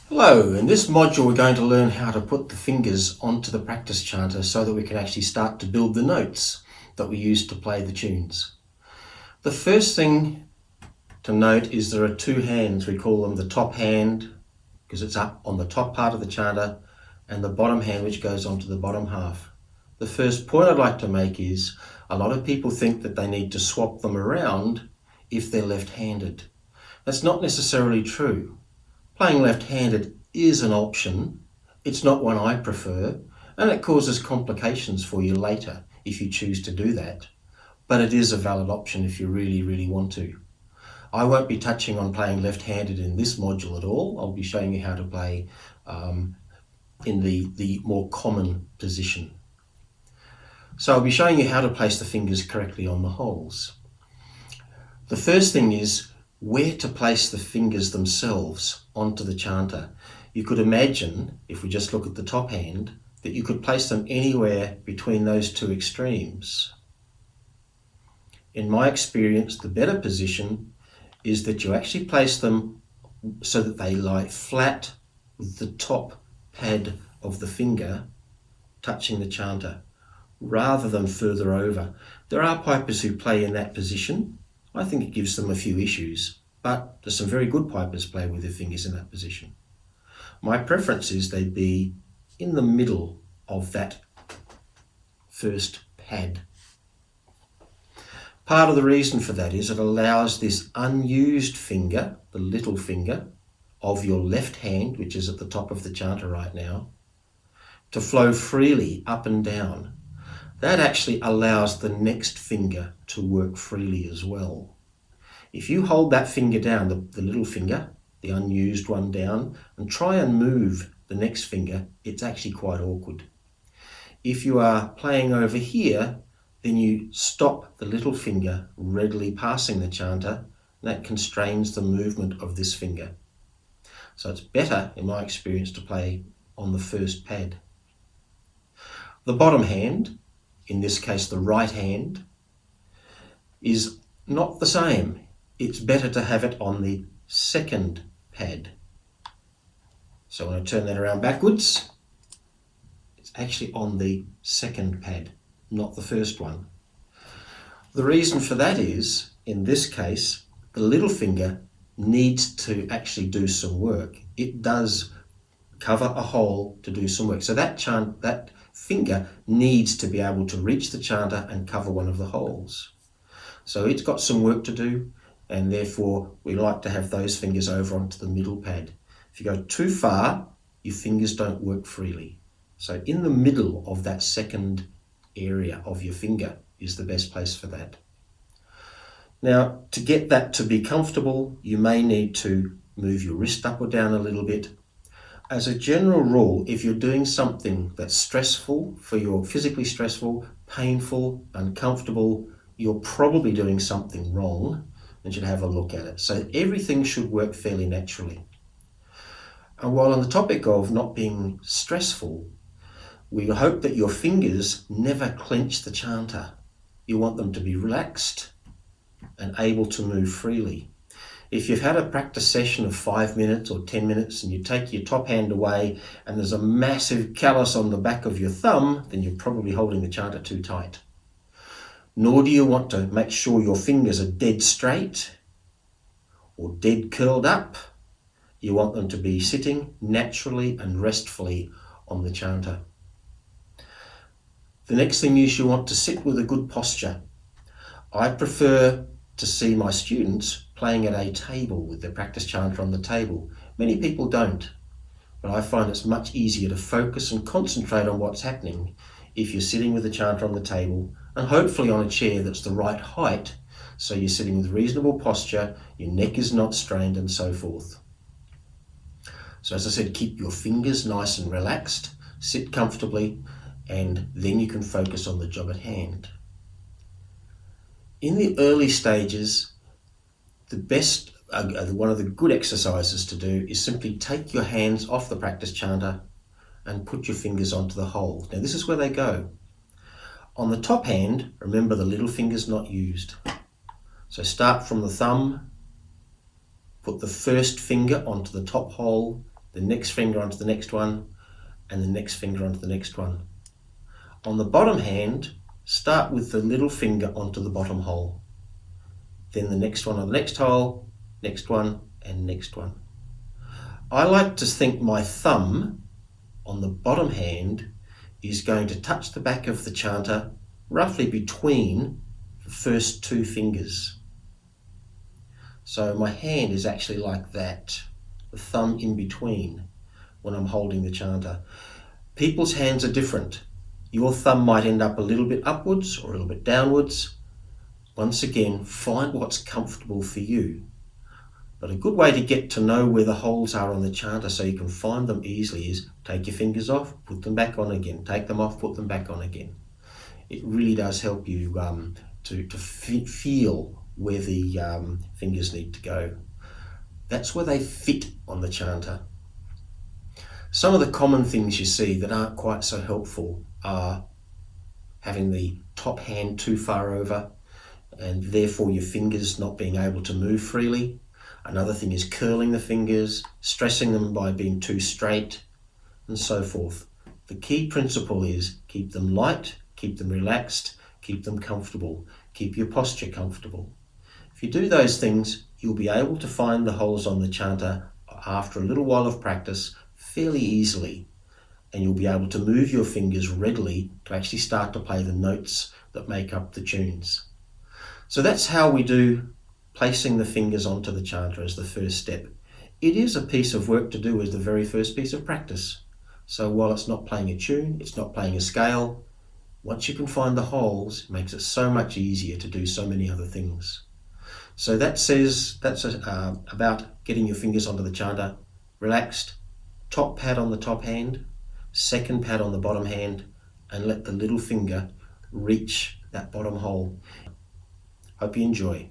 Hello, in this module we're going to learn how to put the fingers onto the practice chanter so that we can actually start to build the notes that we use to play the tunes. The first thing to note is there are two hands. We call them the top hand because it's up on the top part of the chanter, and the bottom hand which goes onto the bottom half. The first point I'd like to make is a lot of people think that they need to swap them around if they're left-handed. That's not necessarily true. Playing left-handed is an option. It's not one I prefer, and it causes complications for you later if you choose to do that. But it is a valid option if you really want to. I won't be touching on playing left-handed in this module at all. I'll be showing you how to play in the more common position. So I'll be showing you how to place the fingers correctly on the holes. The first thing is where to place the fingers themselves onto the chanter. You could imagine, if we just look at the top hand, that you could place them anywhere between those two extremes. In my experience, the better position is that you actually place them so that they lie flat with the top pad of the finger touching the chanter, rather than further over. There are pipers who play in that position. I think it gives them a few issues, but there's some very good pipers play with their fingers in that position. My preference is they be in the middle of that first pad. Part of the reason for that is it allows this unused finger, the little finger of your left hand, which is at the top of the chanter right now, to flow freely up and down. That actually allows the next finger to work freely as well. If you hold that finger down, the little finger, the unused one down, and try and move the next finger, it's actually quite awkward. If you are playing over here, then you stop the little finger readily passing the chanter, and that constrains the movement of this finger. So it's better, in my experience, to play on the first pad. The bottom hand, in this case the right hand, is not the same. It's better to have it on the second pad. So when I turn that around backwards, it's actually on the second pad, not the first one. The reason for that is, in this case, the little finger needs to actually do some work. It does cover a hole to do some work. So that finger needs to be able to reach the chanter and cover one of the holes. So it's got some work to do, and therefore we like to have those fingers over onto the middle pad. If you go too far, your fingers don't work freely. So in the middle of that second area of your finger is the best place for that. Now, to get that to be comfortable, you may need to move your wrist up or down a little bit. As a general rule, if you're doing something that's stressful, physically stressful, painful, uncomfortable, you're probably doing something wrong and should have a look at it. So everything should work fairly naturally. And while on the topic of not being stressful, we hope that your fingers never clench the chanter. You want them to be relaxed and able to move freely. If you've had a practice session of 5 minutes or 10 minutes and you take your top hand away and there's a massive callus on the back of your thumb, then you're probably holding the chanter too tight. Nor do you want to make sure your fingers are dead straight or dead curled up. You want them to be sitting naturally and restfully on the chanter. The next thing is you want to sit with a good posture. I prefer to see my students playing at a table with their practice chanter on the table. Many people don't, but I find it's much easier to focus and concentrate on what's happening if you're sitting with the chanter on the table and hopefully on a chair that's the right height, so you're sitting with reasonable posture, your neck is not strained and so forth. So as I said, keep your fingers nice and relaxed, sit comfortably, and then you can focus on the job at hand. In the early stages, one of the good exercises to do is simply take your hands off the practice chanter and put your fingers onto the hole. Now this is where they go. On the top hand, remember the little finger's not used. So start from the thumb, put the first finger onto the top hole, the next finger onto the next one, and the next finger onto the next one. On the bottom hand, start with the little finger onto the bottom hole. Then the next one on the next hole, next one, and next one. I like to think my thumb on the bottom hand is going to touch the back of the chanter roughly between the first two fingers. So my hand is actually like that, the thumb in between when I'm holding the chanter. People's hands are different. Your thumb might end up a little bit upwards or a little bit downwards. Once again, find what's comfortable for you. But a good way to get to know where the holes are on the chanter so you can find them easily is take your fingers off, put them back on again, take them off, put them back on again. It really does help you to feel where the fingers need to go. That's where they fit on the chanter. Some of the common things you see that aren't quite so helpful are having the top hand too far over and therefore your fingers not being able to move freely. Another thing is curling the fingers, stressing them by being too straight, and so forth. The key principle is keep them light, keep them relaxed, keep them comfortable, keep your posture comfortable. If you do those things, you'll be able to find the holes on the chanter after a little while of practice fairly easily, and you'll be able to move your fingers readily to actually start to play the notes that make up the tunes. So that's how we do placing the fingers onto the chanter as the first step. It is a piece of work to do as the very first piece of practice. So while it's not playing a tune, it's not playing a scale, once you can find the holes, it makes it so much easier to do so many other things. So that's about getting your fingers onto the chanter, relaxed, top pad on the top hand, second pad on the bottom hand, and let the little finger reach that bottom hole. Hope you enjoy.